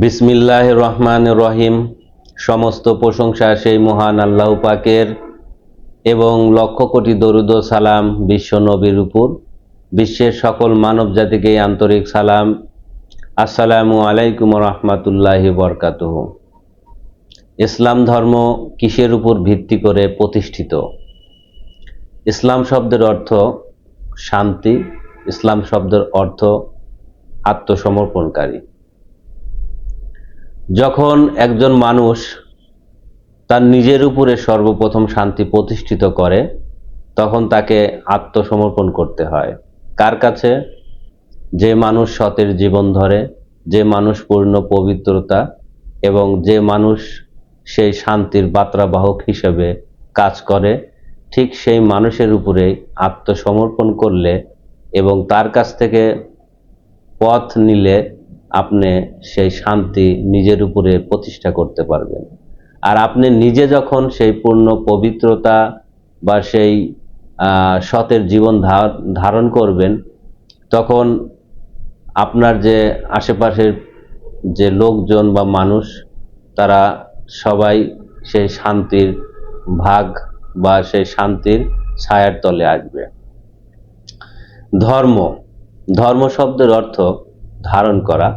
বিসমিল্লাহির রহমানির রহিম। সমস্ত প্রশংসা সেই মহান আল্লাহ পাকের এবং লক্ষ কোটি দরুদ ও সালাম বিশ্ব নবীর উপর। বিশ্বের সকল মানব জাতিকে আন্তরিক সালাম। আসসালামু আলাইকুম রহমাতুল্লাহি বরকাতুহু। ইসলাম ধর্ম কিসের উপর ভিত্তি করে প্রতিষ্ঠিত? ইসলাম শব্দের অর্থ শান্তি। ইসলাম শব্দের অর্থ আত্মসমর্পণকারী। যখন একজন মানুষ তার নিজের উপরে সর্বপ্রথম শান্তি প্রতিষ্ঠিত করে, তখন তাকে আত্মসমর্পণ করতে হয়। কার কাছে? যে মানুষ সতের জীবন ধরে, যে মানুষ পূর্ণ পবিত্রতা এবং যে মানুষ সেই শান্তির বার্তাবাহক হিসেবে কাজ করে, ঠিক সেই মানুষের উপরে আত্মসমর্পণ করলে এবং তার কাছ থেকে পথ নিলে আপনি সেই শান্তি নিজের উপরে প্রতিষ্ঠা করতে পারবেন। আর আপনি নিজে যখন সেই পূর্ণ পবিত্রতা বা সেই সতের জীবন ধারণ করবেন, তখন আপনার যে আশেপাশের যে লোকজন বা মানুষ, তারা সবাই সেই শান্তির ভাগ বা সেই শান্তির ছায়ার তলে আসবে। ধর্ম ধর্ম শব্দের অর্থ ধারণ করা।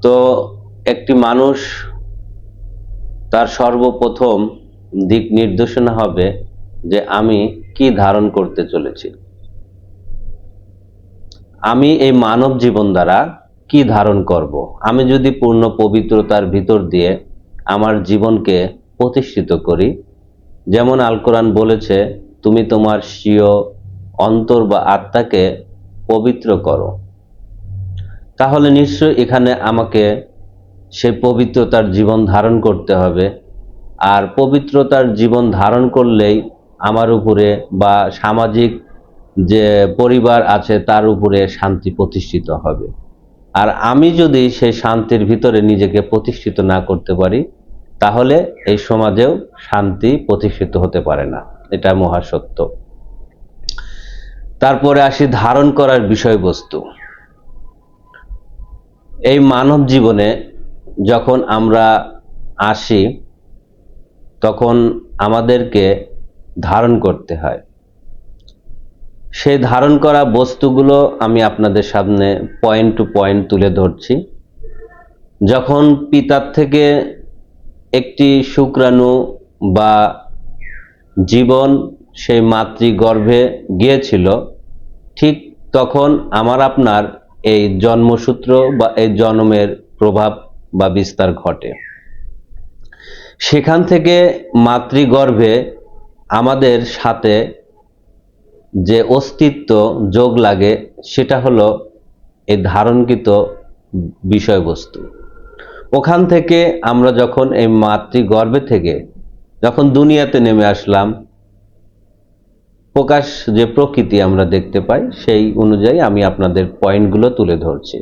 তো একটি মানুষ তার সর্বপ্রথম দিক নির্দেশনা হবে যে আমি কি ধারণ করতে চলেছি, আমি এই মানব জীবন দ্বারা কি ধারণ করব। আমি যদি পূর্ণ পবিত্রতার ভিতর দিয়ে আমার জীবনকে প্রতিষ্ঠিত করি, যেমন আল কোরআন বলেছে, তুমি তোমার স্বীয় অন্তর বা আত্মাকে পবিত্র করো, তাহলে নিশ্চয় এখানে আমাকে সেই পবিত্রতার জীবন ধারণ করতে হবে। আর পবিত্রতার জীবন ধারণ করলেই আমার উপরে বা সামাজিক যে পরিবার আছে তার উপরে শান্তি প্রতিষ্ঠিত হবে। আর আমি যদি সেই শান্তির ভিতরে নিজেকে প্রতিষ্ঠিত না করতে পারি, তাহলে এই সমাজেও শান্তি প্রতিষ্ঠিত হতে পারে না। এটা মহাসত্য। তারপরে আসি ধারণ করার বিষয়বস্তু। এই মানব জীবনে যখন আমরা আসি, তখন আমাদেরকে ধারণ করতে হয়। সেই ধারণ করা বস্তুগুলো আমি আপনাদের সামনে পয়েন্ট টু পয়েন্ট তুলে ধরছি। যখন পিতার থেকে একটি শুক্রাণু বা জীবন সেই মাতৃগর্ভে গিয়েছিল, ঠিক তখন আমার আপনার এই জন্মসূত্র বা এই জন্মের প্রভাব বা বিস্তার ঘটে। সেখান থেকে মাতৃগর্ভে আমাদের সাথে যে অস্তিত্ব যোগ লাগে, সেটা হলো এই ধারণকৃত বিষয়বস্তু। ওখান থেকে আমরা যখন এই মাতৃগর্ভে থেকে যখন দুনিয়াতে নেমে আসলাম, প্রকাশ যে প্রকৃতি আমরা দেখতে পাই, সেই অনুযায়ী আমি আপনাদের পয়েন্টগুলো তুলে ধরছি।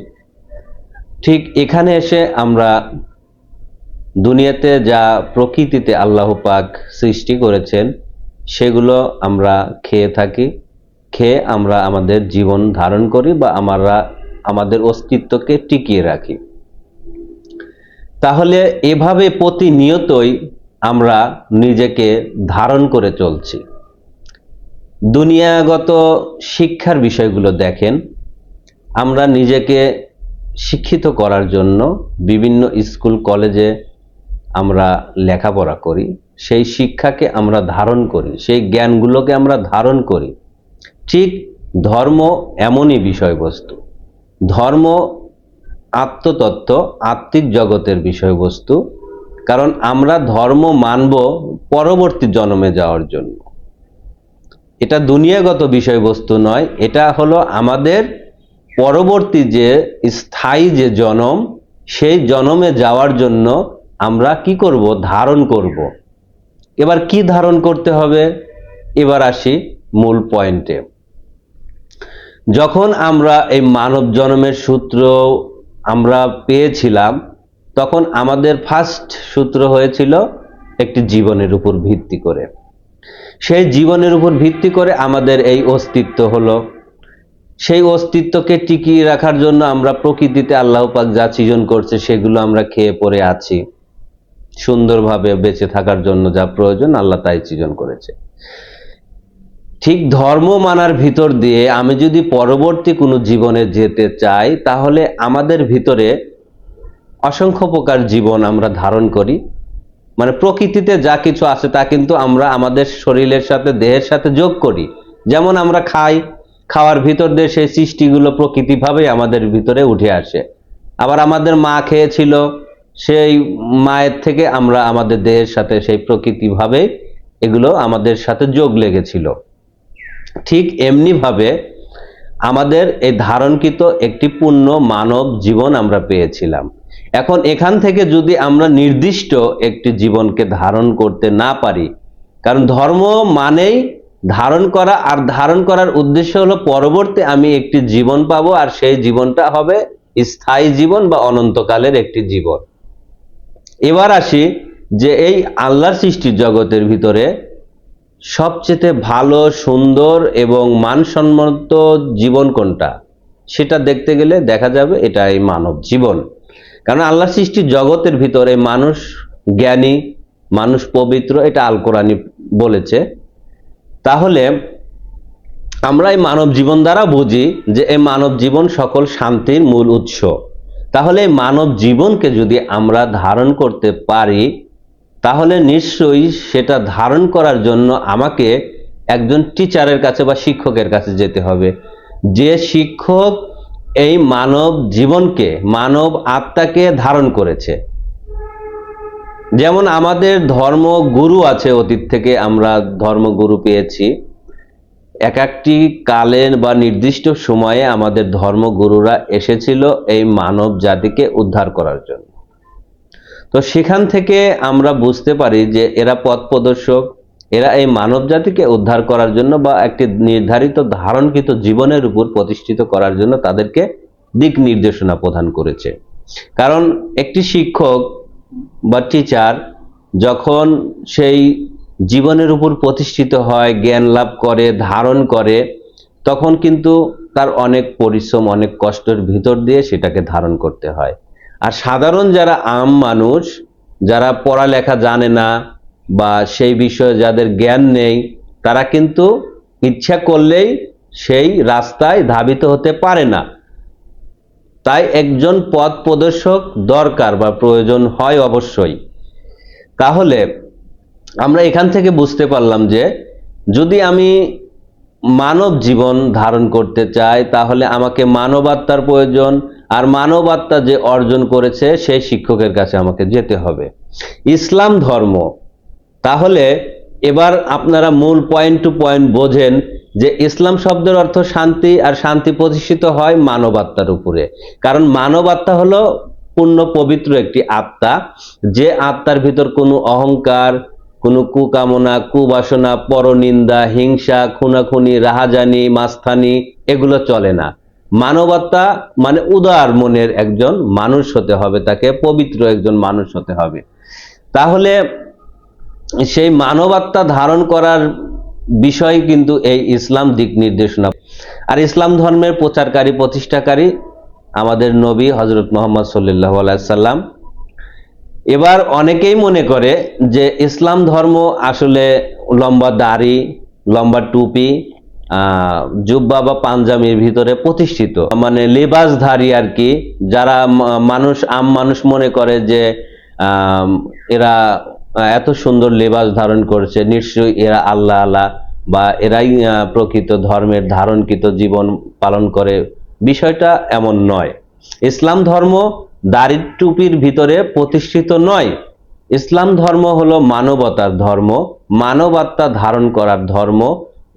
ঠিক এখানে এসে আমরা দুনিয়াতে যা প্রকৃতিতে আল্লাহ পাক সৃষ্টি করেছেন, সেগুলো আমরা খেয়ে থাকি। খেয়ে আমরা আমাদের জীবন ধারণ করি বা আমরা আমাদের অস্তিত্বকে টিকিয়ে রাখি। তাহলে এভাবে প্রতিনিয়তই আমরা নিজেকে ধারণ করে চলছি। দুনিয়াগত শিক্ষার বিষয়গুলো দেখেন, আমরা নিজেকে শিক্ষিত করার জন্য বিভিন্ন স্কুল কলেজে আমরা লেখাপড়া করি, সেই শিক্ষাকে আমরা ধারণ করি, সেই জ্ঞানগুলোকে আমরা ধারণ করি। ঠিক ধর্ম এমনই বিষয়বস্তু। ধর্ম আত্মতত্ত্ব, আত্মিক জগতের বিষয়বস্তু। কারণ আমরা ধর্ম মানব পরবর্তী জন্মে যাওয়ার জন্য। এটা দুনিয়াগত বিষয়বস্তু নয়, এটা হলো আমাদের পরবর্তী যে স্থায়ী যে জন্ম, সেই জন্মে যাওয়ার জন্য আমরা কি করব? ধারণ করব। এবার কি ধারণ করতে হবে? এবার আসি মূল পয়েন্টে। যখন আমরা এই মানব জন্মের সূত্র আমরা পেয়েছিলাম, তখন আমাদের ফার্স্ট সূত্র হয়েছিল একটি জীবনের উপর ভিত্তি করে। সেই জীবনের উপর ভিত্তি করে আমাদের এই অস্তিত্ব হলো। সেই অস্তিত্বকে টিকিয়ে রাখার জন্য আমরা প্রকৃতিতে আল্লাহ পাক যা সৃজন করছে সেগুলো আমরা খেয়ে পড়ে আছি। সুন্দরভাবে বেঁচে থাকার জন্য যা প্রয়োজন আল্লাহ তাই সৃজন করেছে। ঠিক ধর্ম মানার ভিতর দিয়ে আমি যদি পরবর্তী কোনো জীবনে যেতে চাই, তাহলে আমাদের ভিতরে অসংখ্য প্রকার জীবন আমরা ধারণ করি। মানে প্রকৃতিতে যা কিছু আছে তা কিন্তু আমরা আমাদের শরীরের সাথে, দেহের সাথে যোগ করি। যেমন আমরা খাই, খাওয়ার ভিতর দিয়ে সেই সৃষ্টিগুলো প্রকৃতিভাবেই আমাদের ভিতরে উঠে আসে। আবার আমাদের মা খেয়েছিল, সেই মায়ের থেকে আমরা আমাদের দেহের সাথে সেই প্রকৃতিভাবে এগুলো আমাদের সাথে যোগ লেগেছিল। ঠিক এমনি ভাবে আমাদের এই ধারণকৃত একটি পূর্ণ মানব জীবন আমরা পেয়েছিলাম। এখন এখান থেকে যদি আমরা নির্দিষ্ট একটি জীবনকে ধারণ করতে না পারি, কারণ ধর্ম মানেই ধারণ করা, আর ধারণ করার উদ্দেশ্য হলো পরবর্তী আমি একটি জীবন পাবো, আর সেই জীবনটা হবে স্থায়ী জীবন বা অনন্তকালের একটি জীবন। এবার আসি যে এই আল্লাহর সৃষ্টির জগতের ভিতরে সবচেয়ে ভালো, সুন্দর এবং মানসম্মত জীবন কোনটা, সেটা দেখতে গেলে দেখা যাবে এটা এই মানব জীবন। কারণ আল্লাহর সৃষ্টির জগতের ভিতরে মানুষ জ্ঞানী, মানুষ পবিত্র, এটা আল কোরআনই বলেছে। তাহলে আমরা এই মানব জীবন দ্বারা বুঝি যে এই মানব জীবন সকল শান্তির মূল উৎস। তাহলে এই মানব জীবনকে যদি আমরা ধারণ করতে পারি, তাহলে নিশ্চয়ই সেটা ধারণ করার জন্য আমাকে একজন টিচারের কাছে বা শিক্ষকের কাছে যেতে হবে, যে শিক্ষক এই মানব জীবনকে, মানব আত্মাকে ধারণ করেছে। যেমন আমাদের ধর্মগুরু আছে, অতীত থেকে আমরা ধর্মগুরু পেয়েছি। এক একটি কালের বা নির্দিষ্ট সময়ে আমাদের ধর্মগুরুরা এসেছিল এই মানব জাতিকে উদ্ধার করার জন্য। তো সেখান থেকে আমরা বুঝতে পারি যে এরা পথ প্রদর্শক, এরা এই মানব জাতিকে উদ্ধার করার জন্য বা একটি নির্ধারিত ধারণকৃত জীবনের উপর প্রতিষ্ঠিত করার জন্য তাদেরকে দিক নির্দেশনা প্রদান করেছে। কারণ একটি শিক্ষক বা টিচার যখন সেই জীবনের উপর প্রতিষ্ঠিত হয়, জ্ঞান লাভ করে, ধারণ করে, তখন কিন্তু তার অনেক পরিশ্রম, অনেক কষ্টের ভিতর দিয়ে সেটাকে ধারণ করতে হয়। আর সাধারণ যারা আম মানুষ, যারা পড়ালেখা জানে না বা সেই বিষয়ে যাদের জ্ঞান নেই, তারা কিন্তু ইচ্ছা করলেই সেই রাস্তায় ধাবিত হতে পারে না। তাই একজন পথ প্রদর্শক দরকার বা প্রয়োজন হয় অবশ্যই। তাহলে আমরা এখান থেকে বুঝতে পারলাম যে যদি আমি মানব জীবন ধারণ করতে চাই, তাহলে আমাকে মানবাত্মার প্রয়োজন, আর মানবাত্মা যে অর্জন করেছে সেই শিক্ষকের কাছে আমাকে যেতে হবে, ইসলাম ধর্ম। তাহলে এবার আপনারা মূল পয়েন্ট টু পয়েন্ট বোঝেন যে ইসলাম শব্দের অর্থ শান্তি, আর শান্তি প্রতিষ্ঠিত হয় মানবাত্মার উপরে। কারণ মানবাত্মা হলো পূর্ণ পবিত্র একটি আত্মা, যে আত্মার ভিতর কোনো অহংকার, কোনো কুকামনা, কুবাসনা, পরনিন্দা, হিংসা, খুনাখুনি, রাহাজানি, মাস্তানি এগুলো চলে না। মানবাত্মা মানে উদার মনের একজন মানুষ হতে হবে, তাকে পবিত্র একজন মানুষ হতে হবে। তাহলে সেই মানবাত্মা ধারণ করার বিষয় কিন্তু এই ইসলাম দিক নির্দেশনা। আর ইসলাম ধর্মের প্রচারকারী, প্রতিষ্ঠাকারী আমাদের নবী হযরত মুহাম্মদ সাল্লাল্লাহু আলাইহি সাল্লাম। এবার অনেকেই মনে করে যে ইসলাম ধর্ম আসলে লম্বা দাড়ি, লম্বা টুপি, জুব্বা বা পাঞ্জাবির ভিতরে প্রতিষ্ঠিত, মানে লেবাসধারী আর কি। যারা মানুষ, আম মানুষ মনে করে যে এরা এত সুন্দর লেবাস ধারণ করছে, নিশ্চয়ই এরা আল্লাহ আল্লাহ বা এরাই প্রকৃত ধর্মের ধারণকৃত জীবন পালন করে। বিষয়টা এমন নয়। ইসলাম ধর্ম দাড়ির টুপির ভিতরে প্রতিষ্ঠিত নয়। ইসলাম ধর্ম হলো মানবতার ধর্ম, মানবাত্মা ধারণ করার ধর্ম,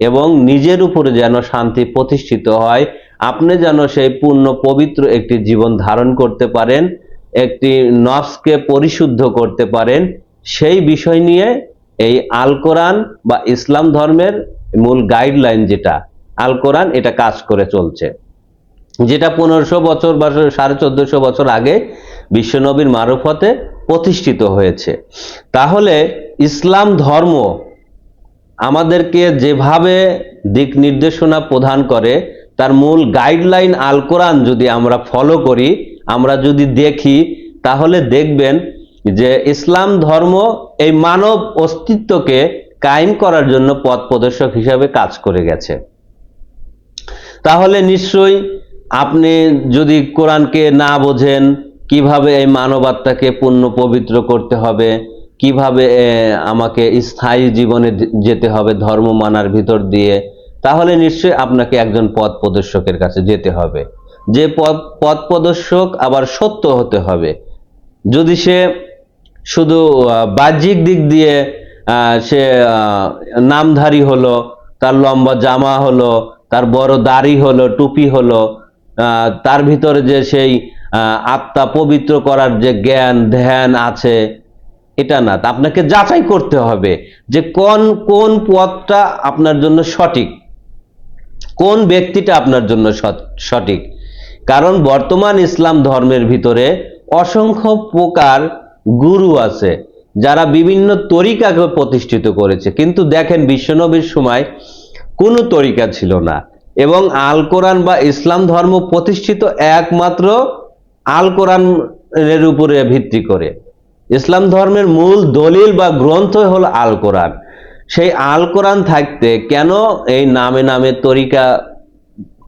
এবং নিজের উপরে যেন শান্তি প্রতিষ্ঠিত হয়, আপনি যেন সেই পূর্ণ পবিত্র একটি জীবন ধারণ করতে পারেন, একটি নফসকে পরিশুদ্ধ করতে পারেন, সেই বিষয় নিয়ে এই আল কোরআন বা ইসলাম ধর্মের মূল গাইডলাইন যেটা আল কোরআন, এটা কাজ করে চলছে। যেটা 1500 বছর বা 1450 বছর আগে বিশ্বনবীর মারফতে প্রতিষ্ঠিত হয়েছে। তাহলে ইসলাম ধর্ম আমাদেরকে যেভাবে দিক নির্দেশনা প্রদান করে, তার মূল গাইডলাইন আল কোরআন যদি আমরা ফলো করি, আমরা যদি দেখি, তাহলে দেখবেন যে ইসলাম ধর্ম এই মানব অস্তিত্বকে কায়েম করার জন্য পথ প্রদর্শক হিসাবে কাজ করে গেছে। তাহলে নিশ্চয়ই আপনি যদি কোরআনকে না বোঝেন, কিভাবে এই মানবাত্মাকে পূর্ণ পবিত্র করতে হবে, কিভাবে আমাকে স্থায়ী জীবনে যেতে হবে ধর্ম মানার ভিতর দিয়ে, তাহলে নিশ্চয়ই আপনাকে একজন পথ প্রদর্শকের কাছে যেতে হবে, যে পথ প্রদর্শক আবার সত্য হতে হবে। যদি সে শুধু বাহ্যিক দিক দিয়ে সে নামধারী হলো, তার লম্বা জামা হলো, তার বড় দাড়ি হলো, টুপি হলো, তার ভিতরে যে সেই আত্মা পবিত্র করার যে জ্ঞান ধ্যান আছে, এটা না। আপনাকে যাচাই করতে হবে যে কোন পথটা আপনার জন্য সঠিক, কোন ব্যক্তিটা আপনার জন্য সঠিক। কারণ বর্তমান ইসলাম ধর্মের ভিতরে অসংখ্য প্রকার গুরু আছে যারা বিভিন্ন তরিকাকে প্রতিষ্ঠিত করেছে, কিন্তু দেখেন বিশ্বনবীর সময় কোনো তরিকা ছিল না, এবং আল কোরআন বা ইসলাম ধর্ম প্রতিষ্ঠিত একমাত্র আল কোরআনের উপরে ভিত্তি করে। ইসলাম ধর্মের মূল দলিল বা গ্রন্থ হলো আল কোরআন। সেই আল কোরআন থাকতে কেন এই নামে নামে তরিকা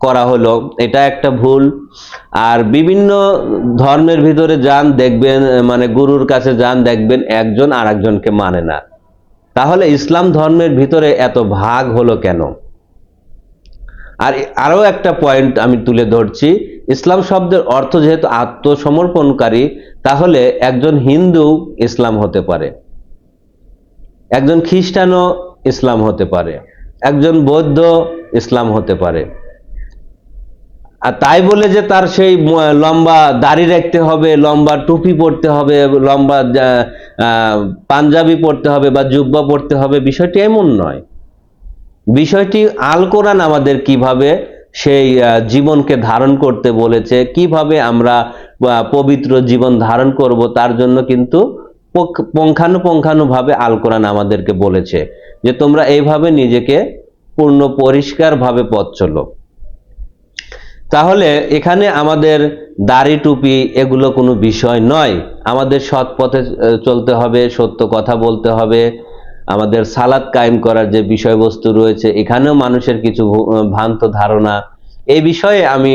করা হলো, এটা একটা ভুল। আর বিভিন্ন ধর্মের ভিতরে যান, দেখবেন মানে গুরুর কাছে যান, দেখবেন একজন আর একজনকে মানে না। তাহলে ইসলাম ধর্মের ভিতরে এত ভাগ হলো কেন? আর আরো একটা পয়েন্ট আমি তুলে ধরছি, ইসলাম শব্দের অর্থ যেহেতু আত্মসমর্পণকারী, তাহলে একজন হিন্দু ইসলাম হতে পারে, একজন খ্রিস্টানও ইসলাম হতে পারে, একজন বৌদ্ধ ইসলাম হতে পারে। আর তাই বলে যে তার সেই লম্বা দাড়ি রাখতে হবে, লম্বা টুপি পরতে হবে, লম্বা পাঞ্জাবি পরতে হবে বা জুব্বা পরতে হবে, বিষয়টি এমন নয়। বিষয়টি আল কোরআন আমাদের কিভাবে সেই জীবনকে ধারণ করতে বলেছে, কিভাবে আমরা পবিত্র জীবন ধারণ করব, তার জন্য কিন্তু পুঙ্খানুপুঙ্খানুভাবে আল কোরআন আমাদেরকে বলেছে যে তোমরা এইভাবে নিজেকে পূর্ণ পরিষ্কার ভাবে পথ চলো। তাহলে এখানে আমাদের দাড়ি টুপি এগুলো কোনো বিষয় নয়। আমাদের সৎ পথে চলতে হবে, সত্য কথা বলতে হবে। আমাদের সালাত কায়েম করার যে বিষয়বস্তু রয়েছে, এখানেও মানুষের কিছু ভ্রান্ত ধারণা, এই বিষয়ে আমি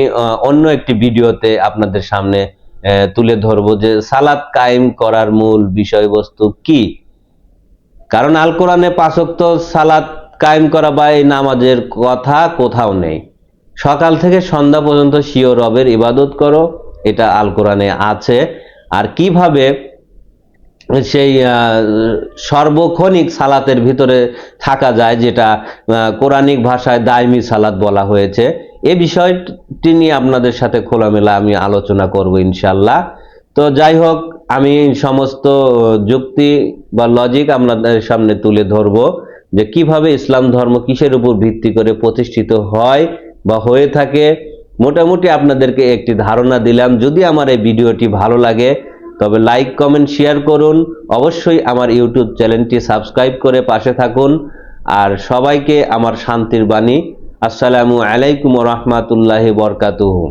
অন্য একটি ভিডিওতে আপনাদের সামনে তুলে ধরবো যে সালাত কায়েম করার মূল বিষয়বস্তু কি। কারণ আল কোরআনে 5 ওয়াক্ত সালাত কায়েম করা বা এই নামাজের কথা কোথাও নেই। সকাল থেকে সন্ধ্যা পর্যন্ত স্বীয় রবের ইবাদত করো, এটা আল কোরআনে আছে। আর কিভাবে সেই সর্বক্ষণিক সালাতের ভিতরে থাকা যায়, যেটা কোরআনিক ভাষায় দায়মি সালাত বলা হয়েছে, এই বিষয়টি নিয়ে আপনাদের সাথে খোলামেলা আমি আলোচনা করব ইনশাল্লাহ। তো যাই হোক, আমি সমস্ত যুক্তি বা লজিক আপনাদের সামনে তুলে ধরব যে কিভাবে ইসলাম ধর্ম কিসের উপর ভিত্তি করে প্রতিষ্ঠিত হয় বা হয়ে থাকে। মোটামুটি আপনাদেরকে একটি ধারণা দিলাম। যদি আমার এই ভিডিওটি ভালো লাগে তবে লাইক কমেন্ট শেয়ার করুন। অবশ্যই আমার ইউটিউব চ্যানেলটি সাবস্ক্রাইব করে পাশে থাকুন। আর সবাইকে আমার শান্তির বাণী। আসসালামু আলাইকুম ওয়া রাহমাতুল্লাহি ওয়া বারাকাতুহু।